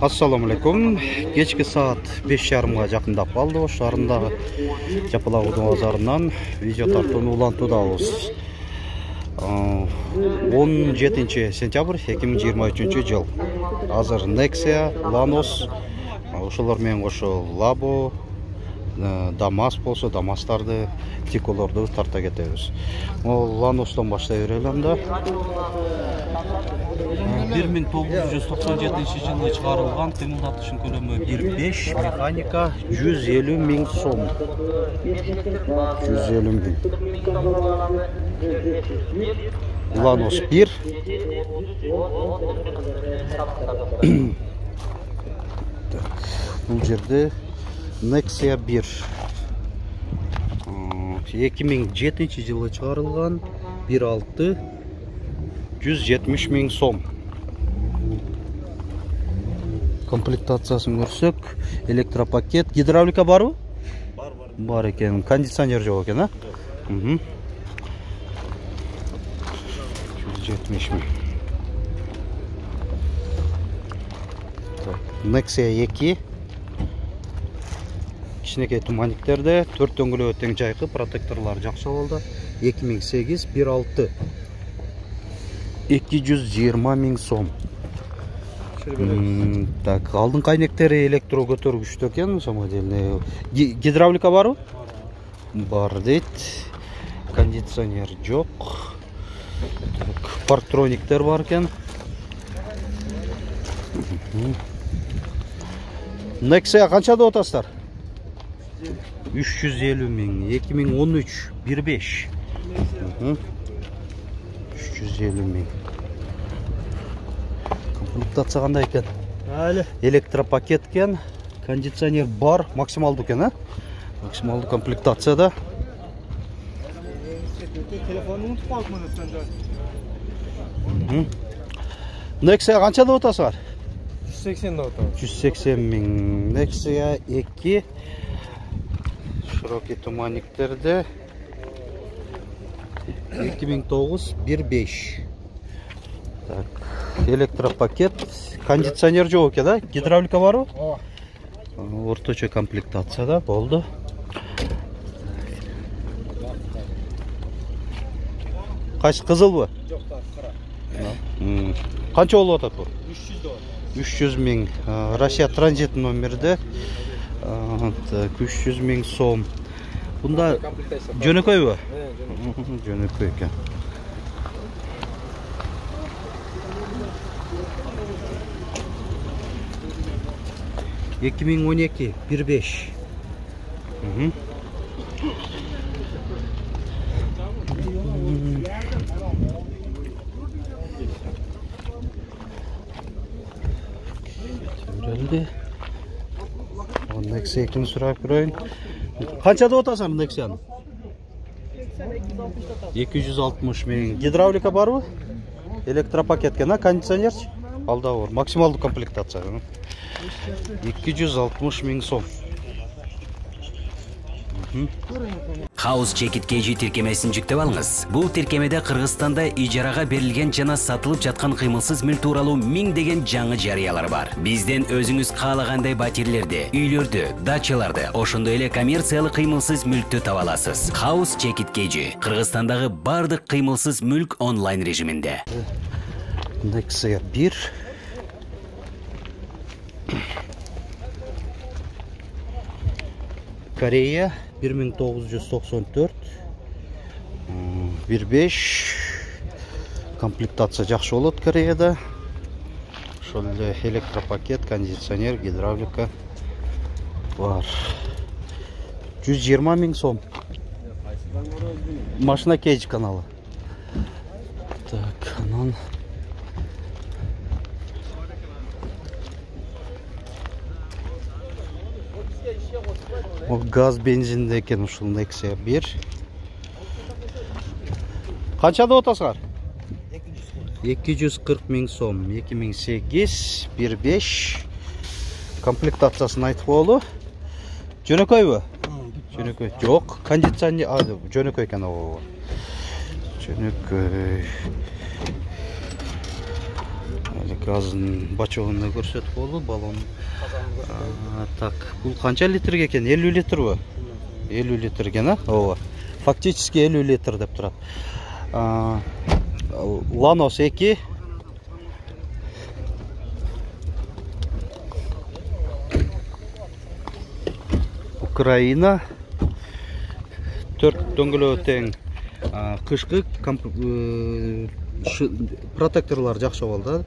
Assalamu alaikum. Kechki saat 5:30 жақындап қалды. Ошарындағы Жапалаудың базарынан видео тартууну улантуудабыз. 17 сентябрь 2023 жыл. Азыр Nexia, Lanos, ошолор менен кошо Labo, Damas болсо, Damastарды, Tico'лорду тарта кетебиз. Lanos'тон баштай берели анда. 1997 жылы чыгарылган кыймылдатышын көлөмү 1.5, механика 150 000 сом. 150 000. Lanos 1. Бул жерде Nexia 1. 2007 жылы чыгарылган 1.6 170 000 сом. Комплектациясын көрсөк, электропакет, гидравлика барбы? Бар экен. Кондиционер жок экен, а? 170 000. Nexia 2. Кичинекей туманиктерде 4 дөңгөлөө тең жайкы, протекторлар жакшы болду. 2008 1.6 220 000 сом. Так, алдын кайнектери электро көтөргүчтүү экен, самодельный. Гидравлика барбы? Бар дейт. Кондиционер жок. Так, парктрониктер бар экен. Nexia канча деп атасыздар? 350 000, 2013 1.5. 350 000. Комплектация кандай экен? Электропакет экен, кондиционер бар, максималдуу экен, а? Максималдуу комплектацияда. Телефонду унутуп калдым өткөн жай. Nexia канча деп атасыздар? 180 деп атабыз. 180 000. Nexia 2. Широкий туманиктерде 2009 1.5. Так, электропакет, кондиционер жок экен, да? Гидравлика барбы? Ооба. Орточо комплектацияда болду. Кайсы кызылбы? Жок, кара. Канча болуп атат бу? 300 доллар. 300 000. Россия транзит номерде. Так, 300 000 сом. Бунда жөнөкөйбү? Жөнөкөй экен. — 2012 1.5. Görüldü. Nexia 2'ni sürüp göreyim. Kança da otasın Nexia'nın? 260 000. Gidravlika var mı? Elektropaket gene, кондиционер alda var. Maksimaldı komplektatsiya. 260 000 сом. House Jacket KG тиркемесин жүктөп алыңыз. Бул тиркемеде Кыргызстанда ижарага берилген жана сатылып жаткан кыймылсыз мүлк тууралуу миңдеген жаңы жарыялар бар. Бизден өзүңүз каалагандай батирлерди, үйлөрдү, дачаларды, ошондой эле коммерциялык кыймылсыз мүлктү таба аласыз. House Jacket KG Кыргызстандагы бардык кыймылсыз мүлк онлайн режиминде. Nexia 1. Корея 1994 1.5. Комплектация жакшы болот Кореяда. Ошол эле электропакет, кондиционер, гидравлика бар. 120 000 сом. Машина Кейдж каналы. Так, анан газ бензинде экен ушул Nexia 1. Канча деп атасыздар? 240 000 сом. 2008 1.5. Комплектациясын айтып болду. Жөнөкөйбү? Жөнөкөй. Жок, кондиционер жөнөкөй экен о. Жөнөкөй. газын бачогун көрсөтүп болду, баллон. Так, бул канча литрге экен? 50 литрбы? 50 литр экен, а? Ооба. Фактически 50 литр деп турат. Lanos 2. Украина. 4 дөңгөлөө тең. Кышкы протекторлар жакшы болду.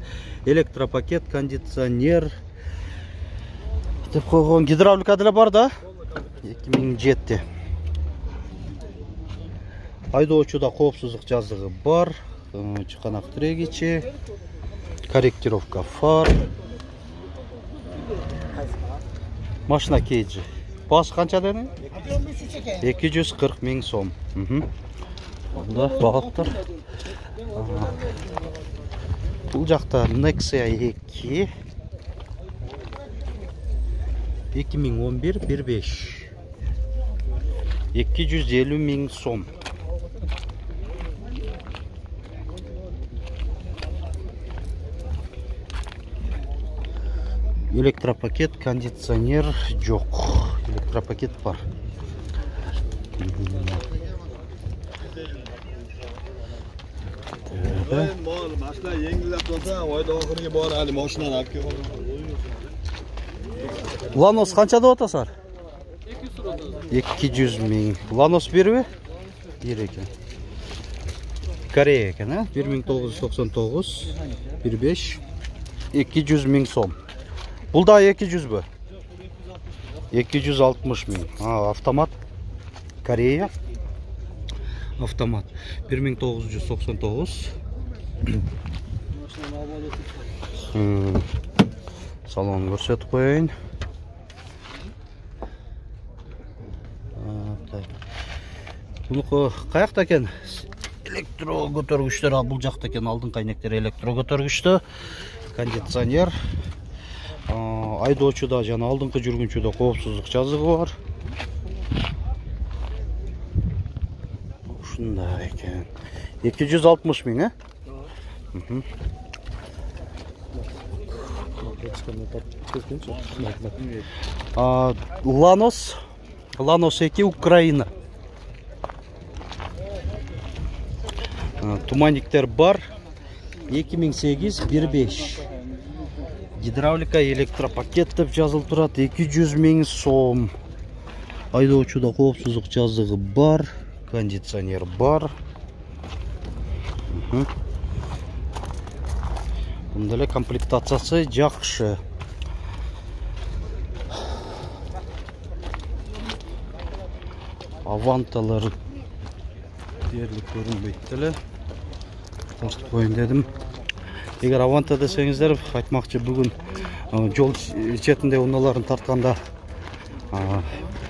Электропакет, кондиционер деп койгон, гидравлика деле бар да. 2007. Айдоочуда коопсуздук жазыгы бар. Чыканак трегичи, корректировка фар. Машина кейджи. Басы канча деди? 240 миң сом. Мында багыттар. Бул жакта Nexia 2. 2011 1.5. 250 миң сом. Электропакет, кондиционер жок. Электропакет бар. Машина yengillab bo'lsa, oyda oxiriga bor hali mashinani olib kelib. Lanos qancha deb atasar? 200 ming. Lanos 1 ekan. Koreya ekan, ha? 1999 1.5 200 ming so'm. Bul da 200 bu. 260 ming. Avtomat. Koreya. Avtomat. 1999. Salon ko'rsatib qo'ying. Buniki qayerda ekan? Elektro ko'targichlar bul joqda ekan, oldin qaynaktari elektro ko'targichda. Кондиционер. Айдоочуда жана алдыңкы жүргүнчүдө коопсуздук жазыгы бар. Ушундай экен. 260 миң, а? Lanos 2 Украина. Туманниктер бар. 2008 1.5. Гидравлика, электропакет деп жазылып турат. 200 миң сом. Айдоочуда коопсуздук жазыгы бар. Кондиционер бар. Бунда эле комплектациясы жакшы. Аванталар дерлик көрүнбөйт эле. Тартып коюн дедим. Эгер Аванта десеңиздер, айтмакчы бүгүн жол четинде унааларын тартканда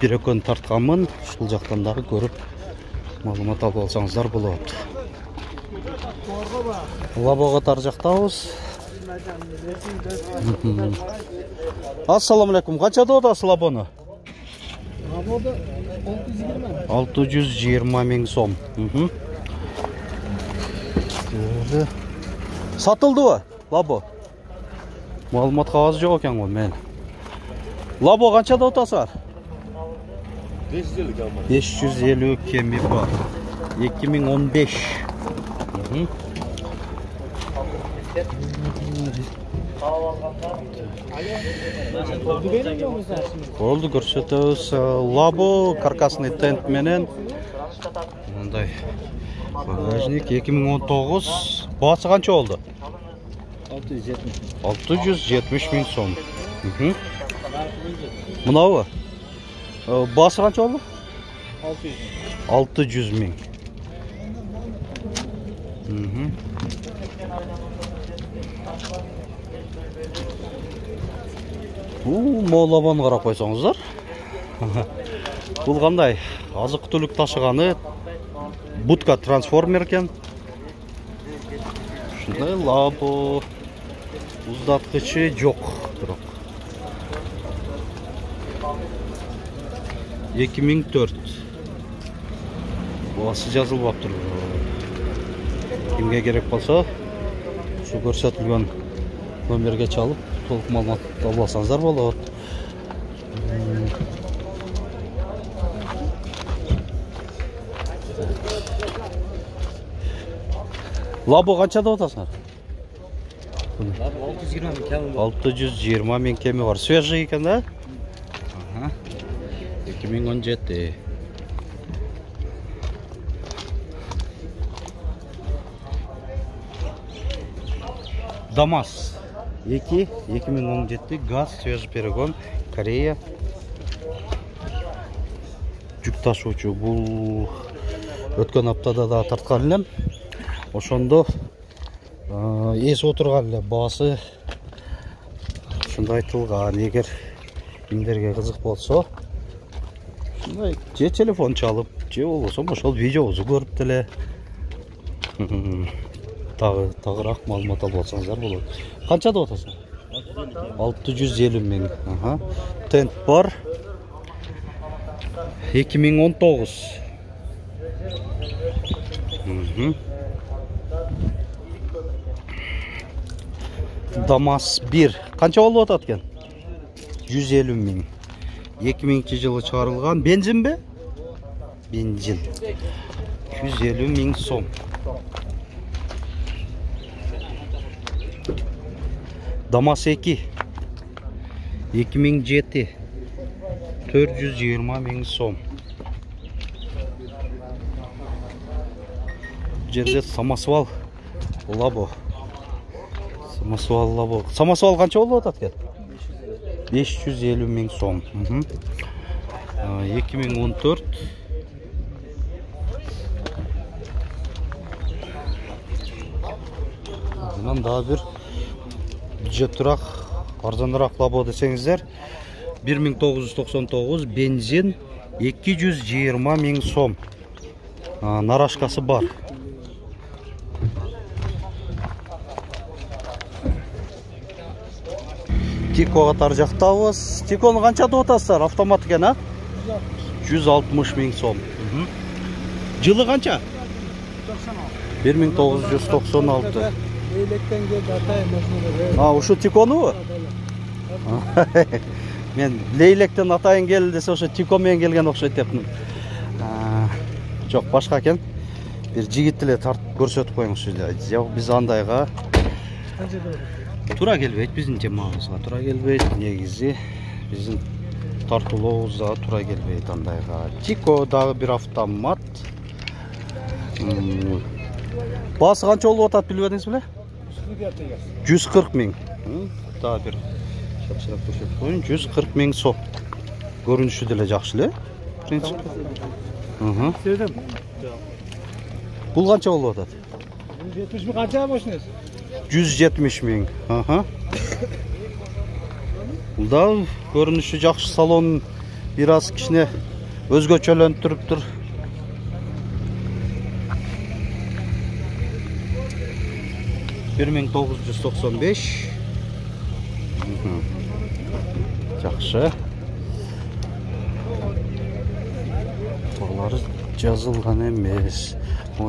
бир экөөнү тартканмын. Ушул жактан дагы көрүп маалымат алып алсаңыздар болот. Лабого тар жактабыз. Ассаламу алейкум. Канча деп атасыз лабону? Лабоду 620 миң сом. Сатылдыбы лабо? Маалымат кагазы жок экен го мен. Лабо канча деп атасыздар? 550 кеми бар. 2015. Oldu көрсөтөбүз. Лабо каркасный тент менен. Мындай багажник 2019. Басы канча болду? 670 миң сом. Мынабы? Басы канча болду? 600 миң. Молабан карап койсоңуздар. Бул кандай? Азык-түлүк ташыганы. Будка трансформер экен. Ушундай лабо. Уздаткычы жок. Бирок 2004. Басы жазылбаптыр. Кимге керек болсо, ушу көрсөтүлгөн номерге чалып толук маалымат ала алсаңыздар болот. Лабо канча деп атасыңар? 620 миң кеми бар. Свежий екен да? 2017. ДАМАЗ 2017 газ, свежий перегон, Корея. Жүк ташуучу. Бул өткөн аптада да тарткан элем. Ошондо эс отурган эле баасы ушундай айтылган. Эгер кимдерге кызык болсо, же телефон чалып, же болбосо ошол видеобузду көрүп деле тагыраак маалымат алып алсаңыздар болот. Канча деп атасың? 650 миң. Тент бар. 2019. ДАМАЗ 1. Канча болуп атат экен? 150 миң. 2000-жылы чыгарылган. Бензин бе? Бензин. 150 миң сом. ДАМАЗ 2. 2007. 420 миң сом. Жерде самосвал лабо. Самосвал лабо. Самосвал канча болуп атат экен? 550 миң сом. 2014. Мындан дагы бир бюджеттирак, арзаныраак лабо десеңиздер, 1999, бензин 220 миң сом. Нарашкасы бар. Тико катар жактабыз. Тикону канча деп атасыздар? Автомат экен, а? 160 миң сом. Жылы канча? 1996. Лейлектен келди атай машинада. Ушу Тиконубу? Мен Лейлектен атайын келди десе ошо Тико менен келген окшойт дептим. Жок, башка экен. Бир жигит эле тартып көрсөтүп коюңузчу. Жок, биз андайга туура келбейт, биздин темабызга туура келбейт. Негизи биздин тартуулообузга туура келбейт андайга. Тико дагы бир автомат. Баасы канча болуп атат билип атыңыз беле? 140 миң. Дагы бир шапшырак көрсөтүп коюн. 140 миң сом. Көрүнүшү деле жакшы эле. Принцип. Бул канча болуп атат? 170 миң канча машинасы? 170 миң. Бул да көрүнүшү жакшы, салон бир аз кичине өзгөчөлөнүп туруптур. $1995. Жакшы. Булар жазылган эмес.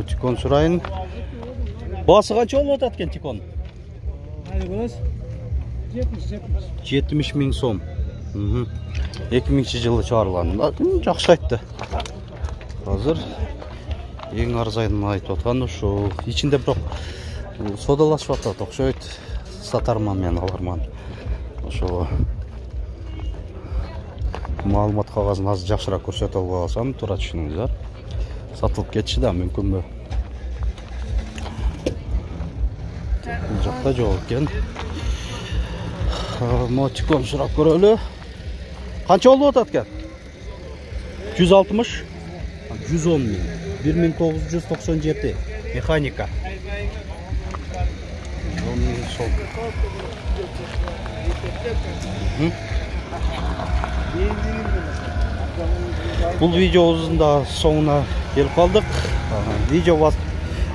Тикон сурайын. Баасы канча болуп атат экен Тикон? 70 миң сом. 2000-жылы чыгарылган. Жакшы айтты. Азыр эң арзайын айтып аткан ушул. Ичинде бирок содалашып атат окшойт. Сатарман мен аларман. Ошо маалымат кагазын аз жакшыраак көрсөтө алсам, туура түшүнүңүздөр. Сатылып кетиши да мүмкүнбү? Бул жакта жок экен. Мотикон сурап көрөлү. Канча болуп атат экен? 160, 110 миң. 1997. Механика. 10 миң сом. Бул видеобуздун да соңуна келип калдык. Видео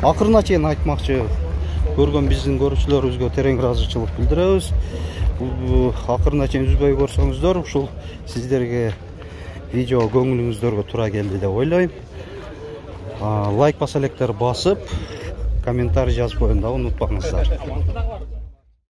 акырына чейин айтмакчы. Көргөн биздин көрүүчүлөрүбүзгө терең ыраазычылык билдиребиз. Бул акырына чейин үзбөй көрсөңүздөр, ушул сиздерге видео көңүлүңүздөргө туура келди деп ойлойм. Лайк баса электерди басып, комментарий жазып коюуну да унутпаңыздар.